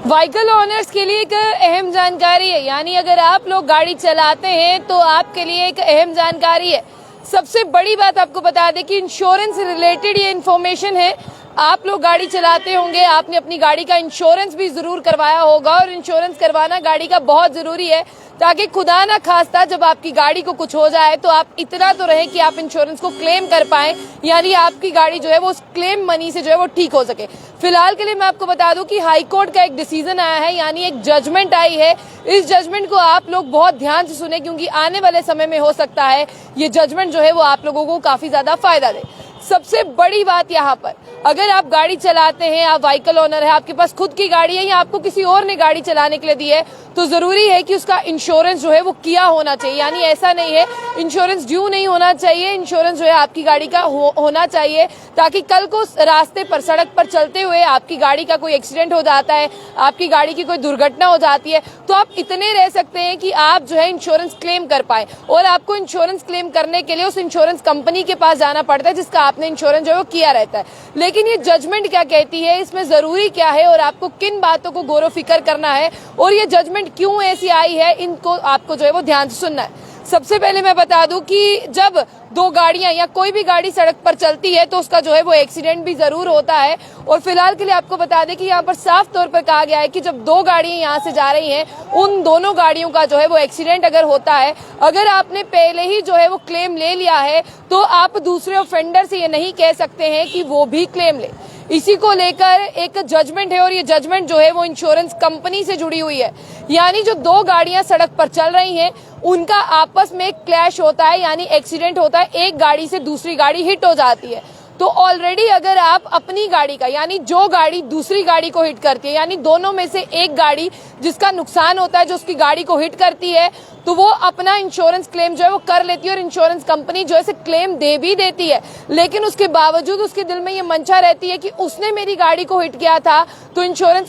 Vehicle owners के लिए एक अहम जानकारी है, यानी अगर आप लोग गाड़ी चलाते हैं तो आपके लिए एक अहम जानकारी है। सबसे बड़ी बात आपको बता दें कि इंश्योरेंस रिलेटेड ये इन्फॉर्मेशन है। आप लोग गाड़ी चलाते होंगे, आपने अपनी गाड़ी का इंश्योरेंस भी जरूर करवाया होगा और इंश्योरेंस करवाना गाड़ी का बहुत जरूरी है, ताकि खुदा ना खास्ता जब आपकी गाड़ी को कुछ हो जाए तो आप इतना तो रहे कि आप इंश्योरेंस को क्लेम कर पाए, यानी आपकी गाड़ी जो है वो उस क्लेम मनी से जो है वो ठीक हो सके। फिलहाल के लिए मैं आपको बता दूं कि हाई कोर्ट का एक डिसीजन आया है, यानी एक जजमेंट आई है। इस जजमेंट को आप लोग बहुत ध्यान से सुने, क्योंकि आने वाले समय में हो सकता है ये जजमेंट जो है वो आप लोगों को काफी ज्यादा फायदा दे। सबसे बड़ी बात यहाँ पर, अगर आप गाड़ी चलाते हैं, आप व्हीकल ओनर है, आपके पास खुद की गाड़ी है या आपको किसी और ने गाड़ी चलाने के लिए दी है, तो जरूरी है कि उसका इंश्योरेंस जो है वो किया होना चाहिए। यानी ऐसा नहीं है इंश्योरेंस ड्यू नहीं होना चाहिए, इंश्योरेंस जो है आपकी गाड़ी का होना चाहिए, ताकि कल को रास्ते पर सड़क पर चलते हुए आपकी गाड़ी का कोई एक्सीडेंट हो जाता है, आपकी गाड़ी की कोई दुर्घटना हो जाती है, तो आप इतने रह सकते हैं कि आप जो है इंश्योरेंस क्लेम कर पाए। और आपको इंश्योरेंस क्लेम करने के लिए उस इंश्योरेंस कंपनी के पास जाना पड़ता है जिसका आपने इंश्योरेंस जो है वो किया रहता है। लेकिन ये जजमेंट क्या कहती है, इसमें जरूरी क्या है और आपको किन बातों को गौर फिक्र करना है और ये जजमेंट क्यों ऐसी आई है, इनको आपको जो है वो ध्यान से सुनना है। सबसे पहले मैं बता दूं कि जब दो गाड़ियां या कोई भी गाड़ी सड़क पर चलती है तो उसका जो है वो एक्सीडेंट भी जरूर होता है। और फिलहाल के लिए आपको बता दें कि यहाँ पर साफ तौर पर कहा गया है कि जब दो गाड़ियां यहाँ से जा रही हैं, उन दोनों गाड़ियों का जो है वो एक्सीडेंट अगर होता है, अगर आपने पहले ही जो है वो क्लेम ले लिया है, तो आप दूसरे ऑफेंडर से ये नहीं कह सकते हैं कि वो भी क्लेम ले। इसी को लेकर एक जजमेंट है और ये जजमेंट जो है वो इंश्योरेंस कंपनी से जुड़ी हुई है। यानी जो दो गाड़ियां सड़क पर चल रही हैं, उनका आपस में क्लैश होता है, यानी एक्सीडेंट होता है, एक गाड़ी से दूसरी गाड़ी हिट हो जाती है। तो ऑलरेडी अगर आप अपनी गाड़ी का, यानी जो गाड़ी दूसरी गाड़ी को हिट करती है, यानी दोनों में से एक गाड़ी जिसका नुकसान होता है, जो उसकी गाड़ी को हिट करती है, तो वो अपना इंश्योरेंस क्लेम जो है वो कर लेती है और इंश्योरेंस कंपनी जो है क्लेम दे भी देती है। लेकिन उसके बावजूद उसके दिल में ये मंशा रहती है कि उसने मेरी गाड़ी को हिट किया था, तो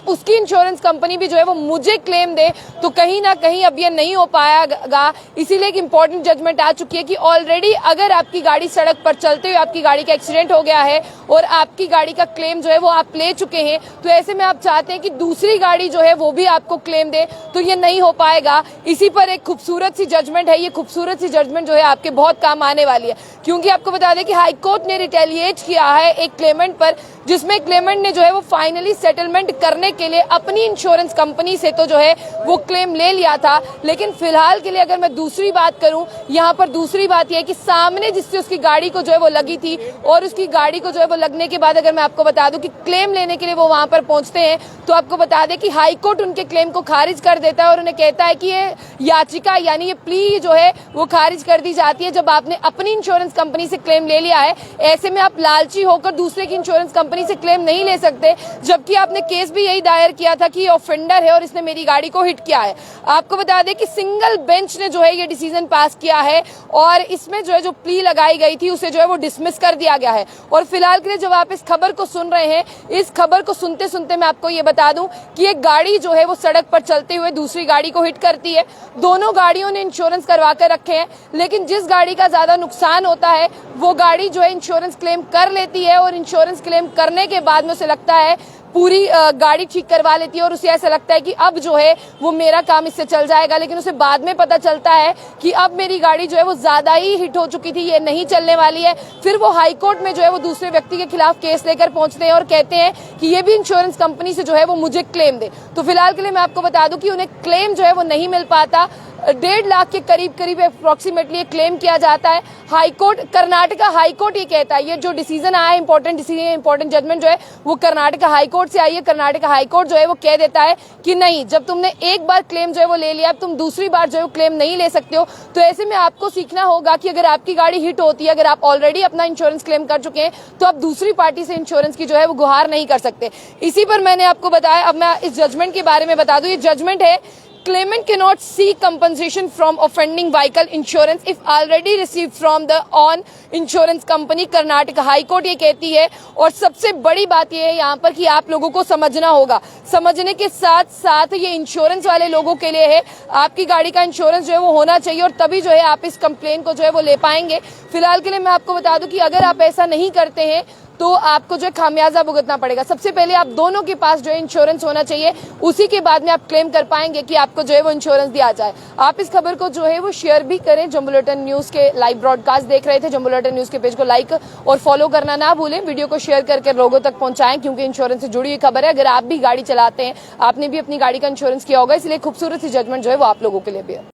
उसकी इंश्योरेंस कंपनी भी जो है वो मुझे क्लेम दे। तो कहीं ना कहीं अब ये नहीं हो पाएगा। इसीलिए एक इंपॉर्टेंट जजमेंट आ चुकी है कि ऑलरेडी अगर आपकी गाड़ी सड़क पर चलते हुए आपकी गाड़ी का एक्सीडेंट हो गया है और आपकी गाड़ी का क्लेम जो है वो आप ले चुके हैं, तो ऐसे में आप चाहते हैं कि दूसरी गाड़ी जो है वो भी आपको क्लेम दे, तो ये नहीं हो पाएगा। इसी पर एक खूबसूरत सी जजमेंट है। ये खूबसूरत सी जजमेंट जो है आपके बहुत काम आने वाली है, क्योंकि आपको बता दें कि हाई कोर्ट ने रिटेलिएट किया है एक क्लेमेंट पर, जिसमें क्लेमेंट ने जो है वो फाइनली सेटलमेंट करने के लिए अपनी इंश्योरेंस कंपनी से तो जो है वो क्लेम ले लिया था। लेकिन फिलहाल के लिए अगर मैं दूसरी बात करूं, यहाँ पर दूसरी बात यह है कि सामने जिससे उसकी गाड़ी को जो है वो लगी थी और उसकी गाड़ी को जो है वो लगने के बाद अगर मैं आपको बता दूं कि क्लेम लेने के लिए वो वहां पर पहुंचते हैं, तो आपको बता दें कि हाई कोर्ट उनके क्लेम को खारिज कर देता है और उन्हें कहता है कि ये याचिका, यानी ये प्ली जो है वो खारिज कर दी जाती है जब आपने अपनी इंश्योरेंस कंपनी से क्लेम ले लिया है। ऐसे में आप लालची होकर दूसरे की इंश्योरेंस कंपनी से क्लेम नहीं ले सकते, जबकि आपने केस भी यही दायर किया था कि ये ऑफेंडर है और इसने मेरी गाड़ी को हिट किया है। आपको बता दें कि सिंगल बेंच ने जो है ये डिसीजन पास किया है और इसमें जो है जो प्ली लगाई गई थी उसे जो है वो डिसमिस कर दिया गया है। और फिलहाल के लिए जब आप इस खबर को सुन रहे हैं, इस खबर को सुनते सुनते मैं आपको ये बता दूं कि एक गाड़ी जो है वो सड़क पर चलते हुए दूसरी गाड़ी को हिट करती है। दोनों गाड़ियों ने इंश्योरेंस करवा कर रखे हैं, लेकिन जिस गाड़ी का ज्यादा नुकसान होता है वो गाड़ी जो है इंश्योरेंस क्लेम कर लेती है और इंश्योरेंस क्लेम करने के बाद में उसे लगता है पूरी गाड़ी ठीक करवा लेती है और उसे ऐसा लगता है कि अब जो है वो मेरा काम इससे चल जाएगा। लेकिन उसे बाद में पता चलता है कि अब मेरी गाड़ी जो है वो ज्यादा ही हिट हो चुकी थी, ये नहीं चलने वाली है। फिर वो हाई कोर्ट में जो है वो दूसरे व्यक्ति के खिलाफ केस लेकर पहुंचते हैं और कहते हैं कि ये भी इंश्योरेंस कंपनी से जो है वो मुझे क्लेम दे। तो फिलहाल के लिए मैं आपको बता दूं कि उन्हें क्लेम जो है वो नहीं मिल पाता। 1.5 लाख के करीब अप्रोक्सीमेटली क्लेम किया जाता है। High court, Karnataka high court ये कहता है, ये जो डिसीजन आया है, इंपॉर्टेंट डिसीजन, इंपॉर्टेंट जजमेंट जो है वो कर्नाटका हाई कोर्ट से आई है। कर्नाटका हाई कोर्ट जो है वो कह देता है कि नहीं, जब तुमने एक बार क्लेम जो है वो ले लिया, अब तुम दूसरी बार जो है क्लेम नहीं ले सकते हो। तो ऐसे में आपको सीखना होगा कि अगर आपकी गाड़ी हिट होती है, अगर आप ऑलरेडी अपना इंश्योरेंस क्लेम कर चुके हैं, तो आप दूसरी पार्टी से इंश्योरेंस की जो है वो गुहार नहीं कर सकते। इसी पर मैंने आपको बताया। अब मैं इस जजमेंट के बारे में बता दूं। ये जजमेंट है, claimant cannot seek compensation from offending vehicle insurance if already received from the on insurance company। Karnataka high court ये कहती है। और सबसे बड़ी बात ये है यहाँ पर कि आप लोगों को समझना होगा, समझने के साथ साथ ये इंश्योरेंस वाले लोगों के लिए है। आपकी गाड़ी का इंश्योरेंस जो है वो होना चाहिए और तभी जो है आप इस कंप्लेन को जो है वो ले पाएंगे। फिलहाल के लिए मैं आपको बता दूं कि अगर आप ऐसा नहीं करते हैं तो आपको जो है खामियाजा भुगतना पड़ेगा। सबसे पहले आप दोनों के पास जो है इंश्योरेंस होना चाहिए, उसी के बाद में आप क्लेम कर पाएंगे कि आपको जो है वो इंश्योरेंस दिया जाए। आप इस खबर को जो है वो शेयर भी करें। जम्मू बुलेटिन न्यूज के लाइव ब्रॉडकास्ट देख रहे थे, जम्मू बुलेटिन न्यूज के पेज को लाइक और फॉलो करना ना भूलें। वीडियो को शेयर करके लोगों तक पहुंचाएं, क्योंकि इंश्योरेंस से जुड़ी हुई खबर है। अगर आप भी गाड़ी चलाते हैं, आपने भी अपनी गाड़ी का इंश्योरेंस किया होगा, इसलिए खूबसूरत सी जजमेंट जो है वो आप लोगों के लिए भी है।